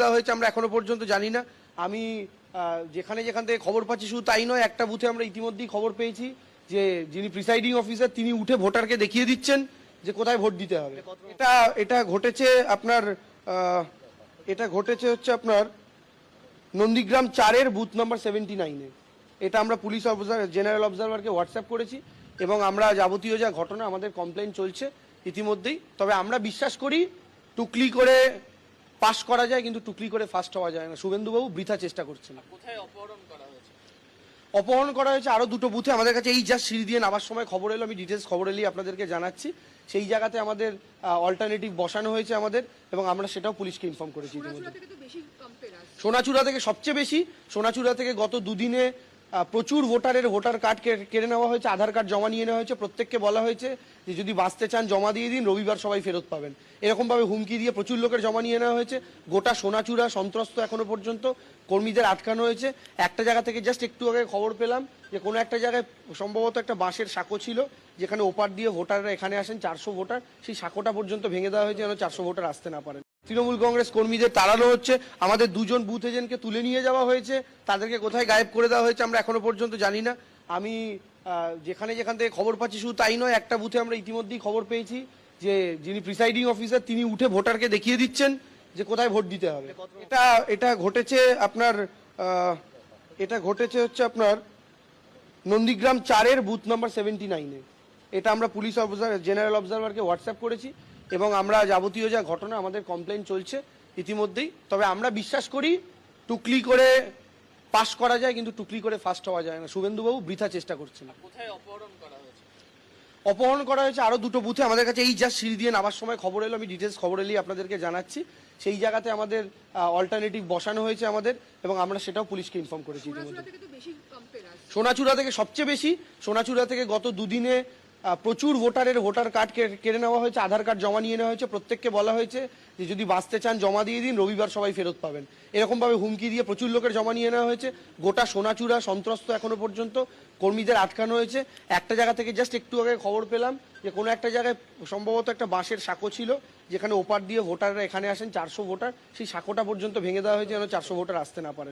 দেওয়া হয়েছে আমরা এখনো পর্যন্ত জানি না। আমি যেখান থেকে খবর পাচ্ছি শুধু তাই নয়, একটা বুথে আমরা ইতিমধ্যেই খবর পেয়েছি যে যিনি প্রিসাইডিং অফিসার তিনি উঠে ভোটারকে দেখিয়ে দিচ্ছেন যে কোথায় ভোট দিতে হবে। এটা ঘটেছে আপনার হচ্ছে আপনার নন্দীগ্রাম 4-এর বুথ নাম্বার 79-এ। এটা আমরা পুলিশ জেনারেল অবজারভারকে হোয়াটসঅ্যাপ করেছি এবং আমরা যাবতীয় যা ঘটনা আমাদের কমপ্লেন চলছে ইতিমধ্যেই। তবে আমরা বিশ্বাস করি টুকলি করে পাস করা যায়, কিন্তু টুকলি করে ফার্স্ট হওয়া যায় না। শুভেন্দুবাবু বৃথা চেষ্টা করছেন। কোথায় অপহরণ করা হয়েছে? অপহরণ করা হয়েছে আরও দুটো বুথে। আমাদের কাছে এই জাস্ট সিঁড়ি দিয়ে নামার সময় খবর এলো, আমি ডিটেলস খবর এলেই আপনাদেরকে জানাচ্ছি। সেই জায়গাতে আমাদের অল্টারনেটিভ বসানো হয়েছে আমাদের, এবং আমরা সেটাও পুলিশকে ইনফর্ম করেছি ইতিমধ্যে। সোনাচূড়া থেকে সবচেয়ে বেশি। সোনাচূড়া থেকে গত দুদিনে প্রচুর ভোটার কার্ড কেড়ে নেওয়া হয়েছে, আধার কার্ড জমা নিয়ে নেওয়া হয়েছে। প্রত্যেককে বলা হয়েছে যে যদি বাঁচতে চান জমা দিয়ে দিন, রবিবার সবাই ফেরত পাবেন। এরকমভাবে হুমকি দিয়ে প্রচুর লোকের জমা নিয়ে নেওয়া হয়েছে। গোটা সোনাচূড়া সন্ত্রস্ত এখনো পর্যন্ত, কর্মীদের আটকানো হয়েছে। একটা জায়গা থেকে জাস্ট একটু আগে খবর পেলাম যে কোনো একটা জায়গায় সম্ভবত একটা বাঁশের সাঁকো ছিল, যেখানে ওপার দিয়ে ভোটাররা এখানে আসেন 400 ভোটার, সেই সাঁকোটা পর্যন্ত ভেঙে দেওয়া হয়েছে যেন 400 ভোটার আসতে না পারেন। তৃণমূল কংগ্রেস কর্মীদের তাড়ানো হচ্ছে। আমাদের দুজন বুথ এজেন্টকে তুলে নিয়ে যাওয়া হয়েছে, তাদেরকে কোথায় গায়েব করে দেওয়া হয়েছে আমরা এখনো পর্যন্ত জানি না। আমি যেখান থেকে খবর পাচ্ছি শুধু তাই নয়, একটা বুথে আমরা ইতিমধ্যেই খবর পেয়েছি যে যিনি প্রিসাইডিং অফিসার তিনি উঠে ভোটারকে দেখিয়ে দিচ্ছেন যে কোথায় ভোট দিতে হবে। এটা ঘটেছে হচ্ছে আপনার নন্দীগ্রাম 4-এর বুথ নাম্বার 79-এ। এটা আমরা পুলিশ জেনারেল অবজারভারকে হোয়াটসঅ্যাপ করেছি এবং আমরা যাবতীয় যা ঘটনা আমাদের কমপ্লেন চলছে ইতিমধ্যেই। তবে আমরা বিশ্বাস করি টুকলি করে পাস করা যায়, কিন্তু টুকলি করে ফার্স্ট হওয়া যায় না। শুভেন্দুবাবু বৃথা চেষ্টা করছেন। কোথায় অপহরণ করা হয়েছে? অপহরণ করা হয়েছে আরও দুটো বুথে। আমাদের কাছে এই জাস্ট সিঁড়ি দিয়ে নামার সময় খবর এলো, আমি ডিটেলস খবর এলেই আপনাদেরকে জানাচ্ছি। সেই জায়গাতে আমাদের অল্টারনেটিভ বসানো হয়েছে আমাদের, এবং আমরা সেটাও পুলিশকে ইনফর্ম করেছি ইতিমধ্যে। সোনাচূড়া থেকে সবচেয়ে বেশি। সোনাচূড়া থেকে গত দুদিনে প্রচুর ভোটার কার্ড কেড়ে নেওয়া হয়েছে, আধার কার্ড জমা নিয়ে নেওয়া হয়েছে। প্রত্যেককে বলা হয়েছে যে যদি বাঁচতে চান জমা দিয়ে দিন, রবিবার সবাই ফেরত পাবেন। এরকমভাবে হুমকি দিয়ে প্রচুর লোকের জমা নিয়ে নেওয়া হয়েছে। গোটা সোনাচূড়া সন্ত্রস্ত এখনো পর্যন্ত, কর্মীদের আটকানো হয়েছে। একটা জায়গা থেকে জাস্ট একটু আগে খবর পেলাম যে কোনো একটা জায়গায় সম্ভবত একটা বাঁশের সাঁকো ছিল, যেখানে ওপার দিয়ে ভোটাররা এখানে আসেন 400 ভোটার, সেই সাঁকোটা পর্যন্ত ভেঙে দেওয়া হয়েছে যেন 400 ভোটার আসতে না পারেন।